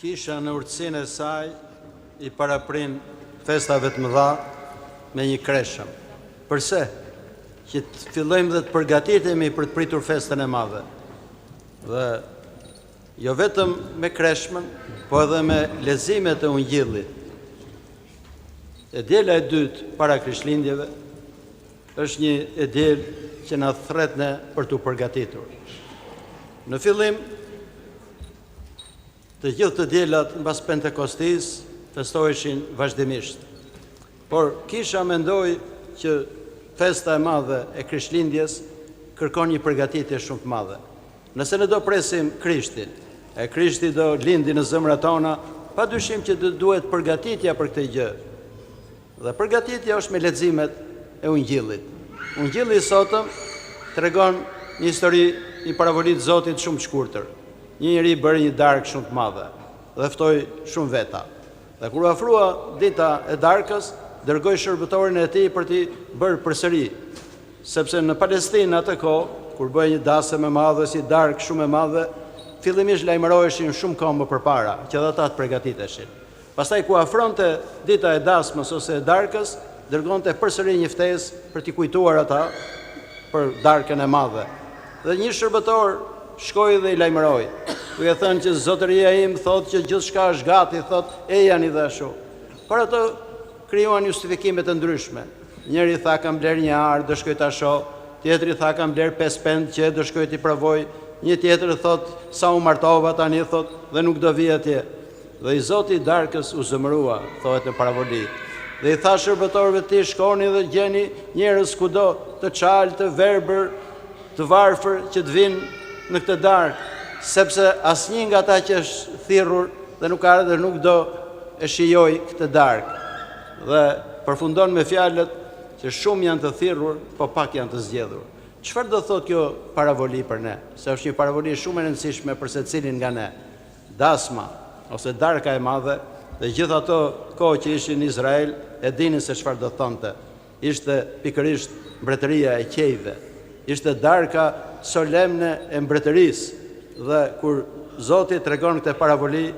Kisha në urtësinë e saj I paraprin festave të mëdha me një kreshëm. Përse? Që të fillojmë dhe të përgatitemi për të pritur festën e madhe. Dhe jo vetëm me kreshmën, po edhe me leximet e ungjillit. E djela e dytë para Krishtlindjeve është një e djel që na thret ne për t'u përgatitur. Në fillim, të gjithë të djelat mbas Pentekostis festoheshin vazhdimisht. Por kisha mendoi që festa e madhe e Krishtlindjes kërkon një përgatitje shumë të madhe. Nëse ne do presim Krishtin, e Krishti do lindi në zemrat tona, padyshim që duhet përgatitja për këtë gjë. Dhe përgatitja është me leximet e ungjillit. Ungjilli I sotëm tregon një histori, një paravoli të Zotit shumë të shkurtër. Një njeri bëri një darkë shumë të madhe dhe ftoi shumë veta. Dhe kur u afrua dita e darkës, dërgoi shërbëtorin e tij për t'i bërë përsëri, sepse në Palestinë atë kohë, kur bëhej një dasëm e madhe si darkë shumë e madhe, fillimisht lajmëroheshin shumë kohë më përpara, që edhe ata të përgatiteshin. Pastaj ku afronte dita e dasmës ose e darkës, dërgonte përsëri një ftesë për t'i kujtuar ata për darkën e madhe. Dhe një shërbëtor shkoi dhe I lajmëroi, duke thënë që zotëria im thotë që gjithçka është gati, thotë ejani dhe ashtu. Por ato krijuan justifikime të ndryshme. Njëri tha kam bler një arë, do shkoj ta shoh, tjetri tha kam bler 5 pend që do shkoj t'i provoj, një tjetër thotë sa u martova tani thotë dhe nuk do vi atje. Dhe I Zoti I darkës u zëmërua, thohet në paravoli. Dhe I tha shërbëtorëve të tij shkoni dhe gjeni njerëz kudo të çalë, të verbër, të varfër që të vinë në këtë darkë, sepse asnjë nga ata që është thirrur dhe nuk ardhe dhe nuk do e shijoj këtë darkë. Dhe përfundon me fjalët që shumë janë të thirrur, po pak janë të zgjedhur. Çfarë do thotë kjo paravoli për ne? Se është një paravoli shumë e rëndësishme për secilin nga ne. Dasma ose darka e madhe dhe gjithë ato kohë që ishin në Izrael e dinin se çfarë do thonte. Ishte pikërisht mbretëria e qejve. Ishte darka solemne e mbretërisë dhe kur Zoti tregon këtë paravoli,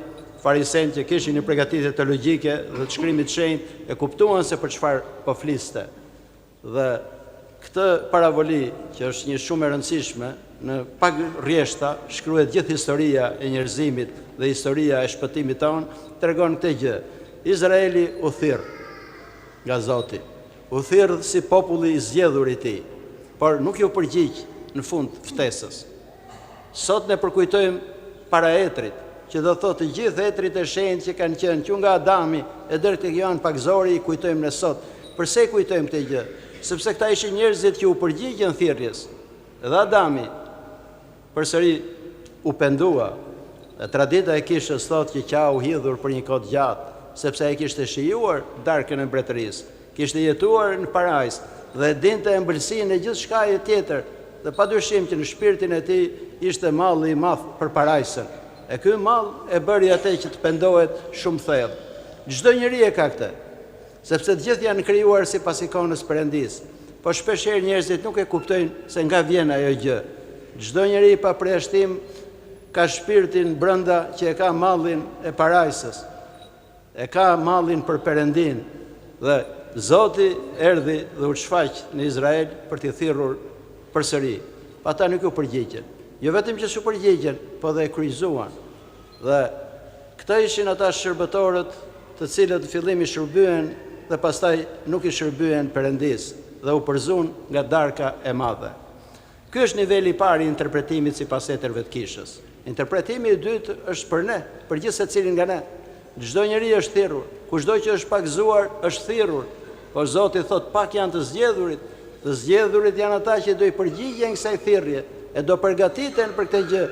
farisenë që kishin një përgatitje teologjike dhe të shkrimit shenjtë e kuptuan se për çfarë po fliste. Dhe këtë paravoli, që është një shumë e rëndësishme, në pak rrjeshta shkruhet gjithë historia e njerëzimit dhe historia e shpëtimit tonë, tregon këtë gjë. Izraeli u thirr nga Zoti, u thirr si populli I zgjedhur I Tij, por nuk ju përgjigj në fund ftesës. Sot ne përkujtojmë para etrit, që do thotë të gjithë etrit e shenjtë që kanë qenë që nga Adami e deri tek Joan Pakzori I kujtojmë ne sot. Përse I kujtojmë këtë gjë? Sepse këta ishin njerëzit që u përgjigjen thirrjes. Dhe Adami përsëri u pendua. Dhe tradita e kishës thotë që qa u hidhur për një kohë gjatë, sepse ai kishte shijuar darkën e mbretërisë, kishte jetuar në parajs dhe dinte ëmbëlsinë e gjithçka e tjetër, dhe padyshim që në shpirtin e tij ishte malli I madh për parajsën. E ky mall e bëri atë që të pendohet shumë thellë. Çdo njeri e ka këtë, sepse të gjithë janë krijuar sipas ikonës Perëndis. Po shpeshherë njerëzit nuk e kuptojnë se nga vjen ajo gjë. Çdo njeri pa përjashtim ka shpirtin brenda që e ka mallin e parajsës. E ka mallin për Perëndin dhe Zoti erdhi dhe u shfaq në Izrael për t'i thirrur përsëri. Ata nuk u përgjigjen. Jo vetëm që s'u përgjigjen, po dhe e kryqëzuan. Dhe këta ishin ata shërbëtorët të cilët në fillim I shërbyen dhe pastaj nuk I shërbyen Perëndis dhe u përzun nga darka e madhe. Ky është niveli I parë I interpretimit sipas eterëve të kishës. Interpretimi I dytë është për ne, për gjithë secilin nga ne. Çdo njeri është thirrur, kushdo që është pakzuar është thirrur. Por Zoti thot pak janë të zgjedhurit. Të zgjedhurit janë ata që do I përgjigjen kësaj thirrje e do përgatiten për këtë gjë.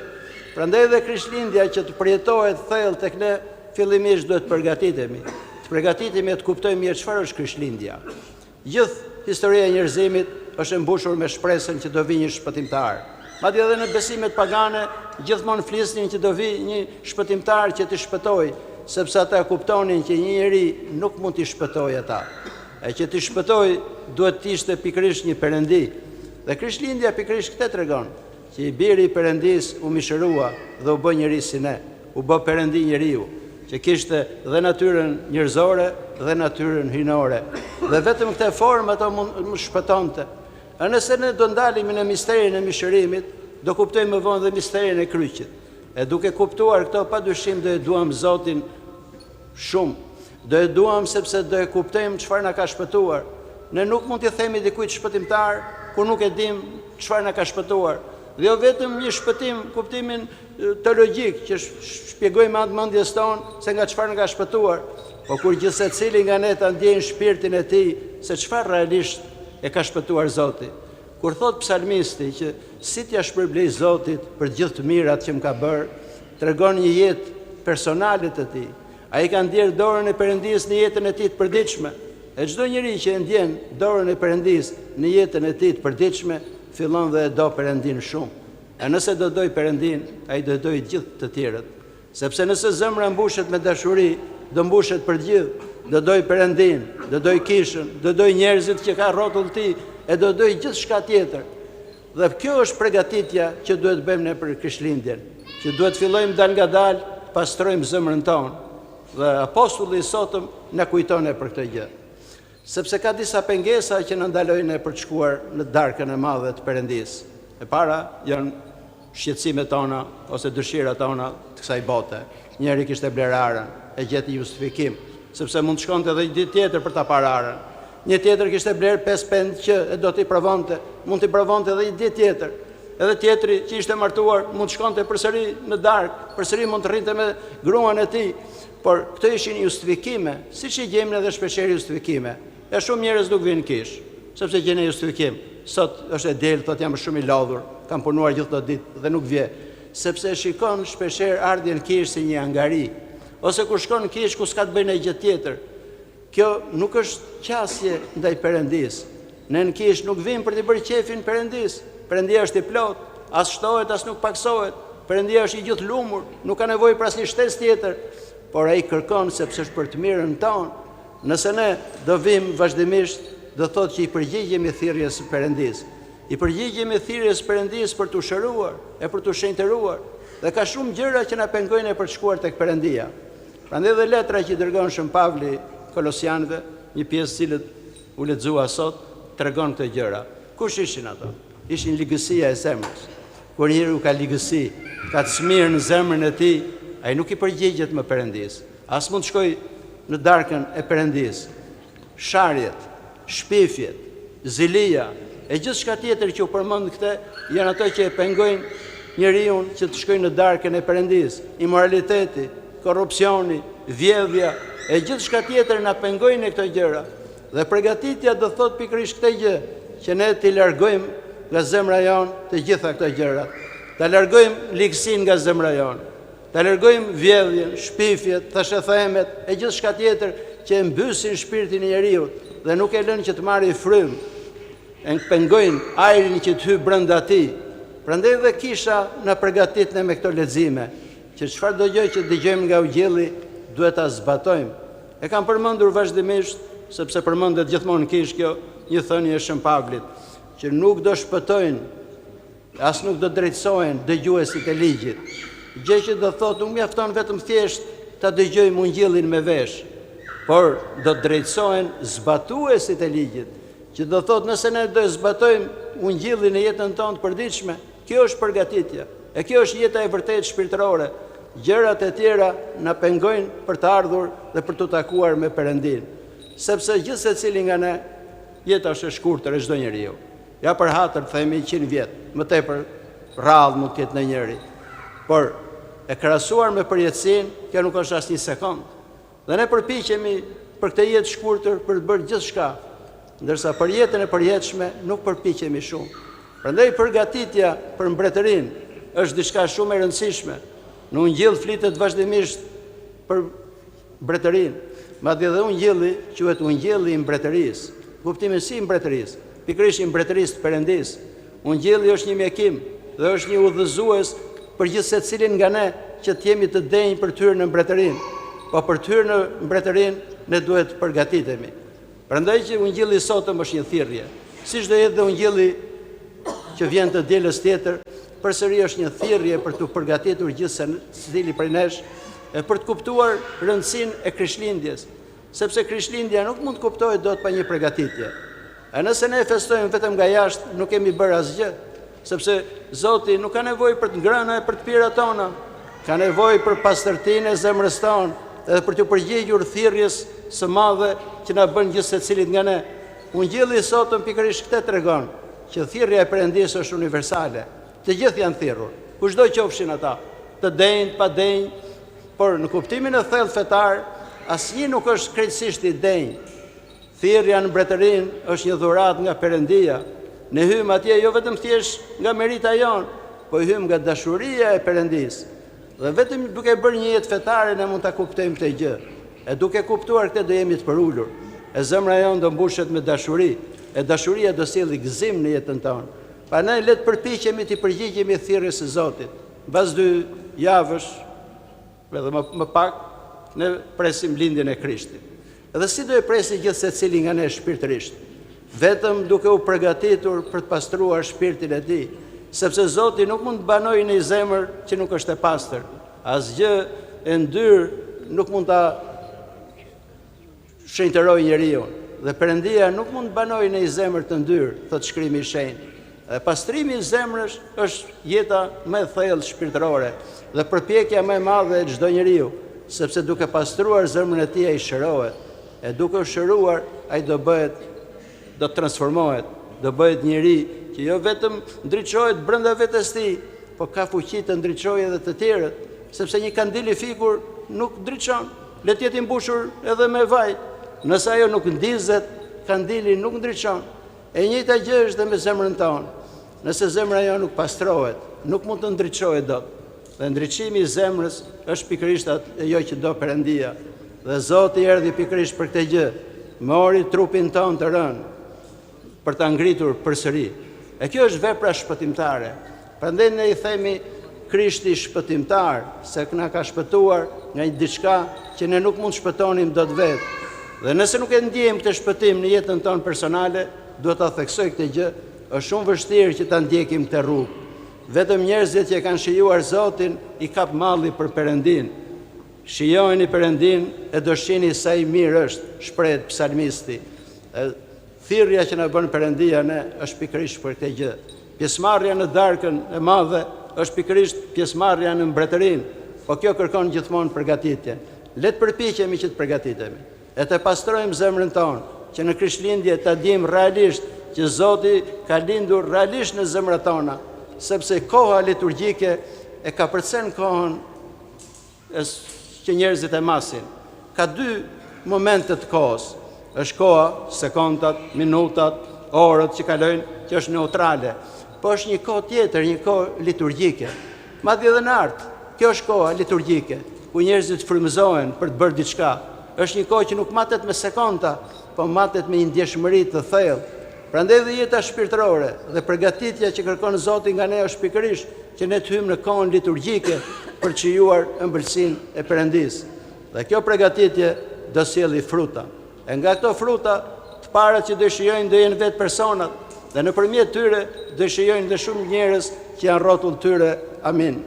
Prandaj dhe Krishtlindja që të përjetohet thellë tek ne, fillimisht duhet të përgatitemi. Të përgatitemi e të kuptojmë mirë çfarë është Krishtlindja. Gjithë historia e njerëzimit është e mbushur me shpresën që do vi një shpëtimtar. Madje edhe në besimet pagane gjithmonë flisnin që do vi një shpëtimtar që t'i shpëtojë, sepse ata kuptonin që një njeri nuk mund t'i shpëtojë ata. E që t'i shpëtojë duhet të ishte pikërisht një Perëndi. Dhe Krishtlindja pikërisht këtë tregon, që I biri I Perëndis u mishërua dhe u bë njeri si ne, u bë Perëndi njeriu. që kishte dhe natyrën njerëzore dhe natyrën hyjnore. Dhe vetëm këtë formë ato mund shpëtonte. A nëse ne do ndalemi në misterin e mishërimit, do kuptojmë më vonë dhe misterin e kryqit. E duke kuptuar këto, padyshim do e duam Zotin shumë. Do e duam sepse do e kuptojmë çfarë na ka shpëtuar. Ne nuk mund t'i themi dikujt shpëtimtar kur nuk e dim çfarë na ka shpëtuar. Dhe jo vetëm një shpëtim, kuptimin teologjik që shpjegojmë atë mendjes tonë se nga çfarë na ka shpëtuar, po kur gjithsecili nga ne ta ndjejnë shpirtin e tij se çfarë realisht e ka shpëtuar Zoti. Kur thot psalmisti që si t'ja shpërblej Zotit për gjithë të mirat që më ka bërë, tregon një jetë personale të tij. Ai ka ndjerë dorën e Perëndis në jetën e tij të përditshme. E çdo njeri që e ndjen dorën e Perëndis në jetën e tij të përditshme, fillon dhe e do Perëndin shumë. E nëse do doj Perëndin, ai do doj gjithë të tjerët. Sepse nëse zemra mbushet me dashuri, do mbushet për gjithë. Do doj Perëndin, do doj kishën, do doj njerëzit që ka rrotull ti, e do doj gjithçka tjetër. Dhe kjo është përgatitja që duhet bëjmë ne për Krishtlindjen, që duhet fillojmë dal nga dal, pastrojmë zemrën tonë. Dhe apostulli i sotëm na kujton për këtë gjë. Sepse ka disa pengesa që na ndalojnë për të shkuar në darkën e madhe të Perëndis. E para janë shqetësimet tona ose dëshirat tona të kësaj bote. Njëri kishte bler arën, e gjeti justifikim, sepse mund të shkonte edhe një ditë tjetër për ta parë arën. Një tjetër kishte bler 5 pend që e do t'i provonte, mund t'i provonte edhe një ditë tjetër. Edhe tjetri që ishte martuar mund të shkonte përsëri në darkë, përsëri mund të rrinte me gruan e tij. Por këto ishin justifikime, siç i gjejmë edhe shpeshherë justifikime. E shumë njerëz nuk vinë kish, sepse gjenë justifikim. Sot është e del, thotë jam shumë i lodhur, kam punuar gjithë të ditë dhe nuk vje, sepse shikon shpeshherë ardhjen kish si një angari, ose kur shkon kish ku s'ka të bëjë gjë tjetër. Kjo nuk është qasje ndaj Perëndis. Ne në kish nuk vim për të bërë qefin Perëndis. Perëndia është i plot, as shtohet as nuk paksohet. Perëndia është i gjithë lumur, nuk ka nevojë për asnjë shtesë tjetër, por ai kërkon sepse është për të mirën tonë. Nëse ne do vim vazhdimisht, do thotë që i përgjigjemi thirrjes së Perëndis. I përgjigjemi thirrjes së Perëndis për t'u shëruar e për t'u shenjtëruar. Dhe ka shumë gjëra që na pengojnë për të shkuar tek Perëndia. Prandaj dhe letra që i dërgon Shën Pavli Kolosianëve, një pjesë cilët u lexua sot, tregon këto gjëra. Kush ishin ato? Ishin ligësia e zemrës. Kur njeriu ka ligësi, ka të smirë në zemrën e tij, ai nuk i përgjigjet më Perëndis. As mund të shkojë në darkën e Perëndis. Sharjet, shpifjet, zilia e gjithçka tjetër që u përmend këte janë ato që e pengojnë njeriu që të shkojë në darkën e Perëndis. Immoraliteti, korrupsioni, vjedhja e gjithçka tjetër na pengojnë këto gjëra. Dhe përgatitja do thot pikërisht këtë gjë, që ne t'i largojmë nga zemra jonë të gjitha këto gjëra. Ta largojmë ligësinë nga zemra jonë. Ta largojmë vjedhjen, shpifjet, thashëthemet e gjithçka tjetër që e mbysin shpirtin e njeriu dhe nuk e lënë që të marrë frymë. E pengojnë ajrin që të hyjë brenda tij. Prandaj dhe kisha na përgatit ne me këto lexime, që çfarë do gjë që dëgjojmë nga Ungjilli duhet ta zbatojmë. E kam përmendur vazhdimisht sepse përmendet gjithmonë kish kjo një thënie e Shën Pavlit, që nuk do shpëtojnë, as nuk do drejtësohen dëgjuesit e ligjit. Gjë që do thotë nuk mjafton vetëm thjesht ta dëgjojmë Ungjillin me vesh, por do drejtësohen zbatuesit e ligjit, që do thotë nëse ne do zbatojmë Ungjillin në jetën tonë të përditshme, kjo është përgatitja. E kjo është jeta e vërtetë shpirtërore. Gjërat e tjera na pengojnë për të ardhur dhe për të takuar me Perëndin. Sepse gjithsecili nga ne jeta është e shkurtër e çdo njeriu. Ja për hatër themi 100 vjet, më tepër rrallë mund të ketë në njëri. Por e krahasuar me përjetësinë, kjo nuk është as një sekond. Dhe ne përpiqemi për këtë jetë shkurtër për të bërë gjithçka, ndërsa për jetën e përjetshme nuk përpiqemi shumë. Prandaj përgatitja për mbretërinë është diçka shumë e rëndësishme. Në Ungjill flitet vazhdimisht për mbretërinë. Madje edhe Ungjilli quhet Ungjilli i mbretërisë. Kuptimi si mbretërisë, pikërisht i mbretërisë të Perëndis. Ungjilli është një mjekim dhe është një udhëzues për gjithë secilin nga ne që të jemi të denjë për të hyrë në mbretërinë. Po për të hyrë në mbretërinë ne duhet të përgatitemi. Prandaj që Ungjilli i sotëm është një thirrje. Siç do jetë dhe Ungjilli që vjen të dielës tjetër, përsëri është një thirrje për të përgatitur gjithsecili prej nesh e për të kuptuar rëndësinë e Krishtlindjes, sepse Krishtlindja nuk mund të kuptohet dot pa një përgatitje. E nëse ne festojmë vetëm nga jashtë, nuk kemi bërë asgjë, sepse Zoti nuk ka nevojë për të ngrëna e për të pirat tona, ka nevojë për pastërtinë e zemrës tonë, edhe për të përgjigjur thirrjes së madhe që na bën gjithë secilit nga ne. Ungjilli i sotëm pikërisht këtë tregon, që thirrja e Perëndisë është universale. Të gjithë janë thirrur, kushdo qofshin ata, të denjë, pa denjë, por në kuptimin e thellë fetar, asnjë nuk është krejtësisht i denjë. Thirrja në mbretërinë është një dhuratë nga Perëndia. Ne hym atje jo vetëm thjesht nga merita jonë, po hym nga dashuria e Perëndisë. Dhe vetëm duke bërë një jetë fetare ne mund ta kuptojmë këtë gjë. E duke kuptuar këtë do jemi të përulur. E zemra jonë do mbushet me dashuri, e dashuria do sjellë gëzim në jetën tonë. Prandaj le të përpiqemi të përgjigjemi thirrjes së Zotit. Mbas 2 javësh, edhe më pak, ne presim lindjen e Krishtit. Edhe si do e presi gjithë secili nga ne shpirtërisht? Vetëm duke u përgatitur për të pastruar shpirtin e tij, sepse Zoti nuk mund të banojë në një zemër që nuk është e pastër. Asgjë e ndyr nuk mund ta shenjtërojë njeriu. Dhe Perëndia nuk mund të banojë në një zemër të ndyr, thot Shkrimi i Shenjtë. Dhe pastrimi i zemrës është jeta më e thellë shpirtërore dhe përpjekja më e madhe e çdo njeriu, sepse duke pastruar zemrën e tij ai shërohet. E duke u shëruar ai do të transformohet, do bëhet njeri që jo vetëm ndriçohet brenda vetes tij, po ka fuqi të ndriçojë edhe të tjerët, sepse një kandil i fikur nuk ndriçon, le të jetë i mbushur edhe me vaj. Nëse ajo nuk ndizet, kandili nuk ndriçon. E njëjta gjë është dhe me zemrën tonë. Nëse zemra jo nuk pastrohet, nuk mund të ndriçohet dot. Dhe ndriçimi i zemrës është pikërisht ajo që do Perëndia. Dhe Zoti erdhi pikërisht për këtë gjë, mori trupin tonë të rënë për ta ngritur përsëri. E kjo është vepra shpëtimtare. Prandaj ne i themi Krishti shpëtimtar, se na ka shpëtuar nga një diçka që ne nuk mund shpëtonim dot vetë. Dhe nëse nuk e ndjejmë këtë shpëtim në jetën tonë personale, duhet ta theksoj këtë gjë, është shumë vështirë që ta ndjekim këtë rrugë. Vetëm njerëzit që kanë shijuar Zotin i kap malli për Perëndin. Shijojeni Perëndin e do shihni sa i mirë është, shprehet psalmisti. Thirrja që na bën Perëndia ne është pikërisht për këtë gjë. Pjesëmarrja në darkën e madhe është pikërisht pjesëmarrja në mbretërinë, po kjo kërkon gjithmonë përgatitje. Le të përpiqemi që të përgatitemi, e të pastrojmë zemrën tonë, që në Krishtlindje ta dimë realisht që Zoti ka lindur realisht në zemrat tona, sepse koha liturgjike e ka përcen kohën që njerëzit e masin. Ka 2 momente të kohës. Është koha, sekondat, minutat, orët që kalojnë, që është neutrale. Po është një kohë tjetër, një kohë liturgjike. Madje edhe në art, kjo është koha liturgjike, ku njerëzit frymëzohen për të bërë diçka. Është një kohë që nuk matet me sekonda, po matet me një ndjeshmëri të thellë. Prandaj dhe jeta shpirtërore dhe përgatitja që kërkon Zoti nga ne është pikërisht që ne të hyjmë në kohën liturgjike për të shijuar ëmbëlsinë e Perëndisë. Dhe kjo përgatitje do sjellë fruta. E nga këto fruta, të parat që do shijojnë do jenë vetë personat, dhe nëpërmjet tyre do shijojnë dhe shumë njerëz që janë rrotull tyre. Amin.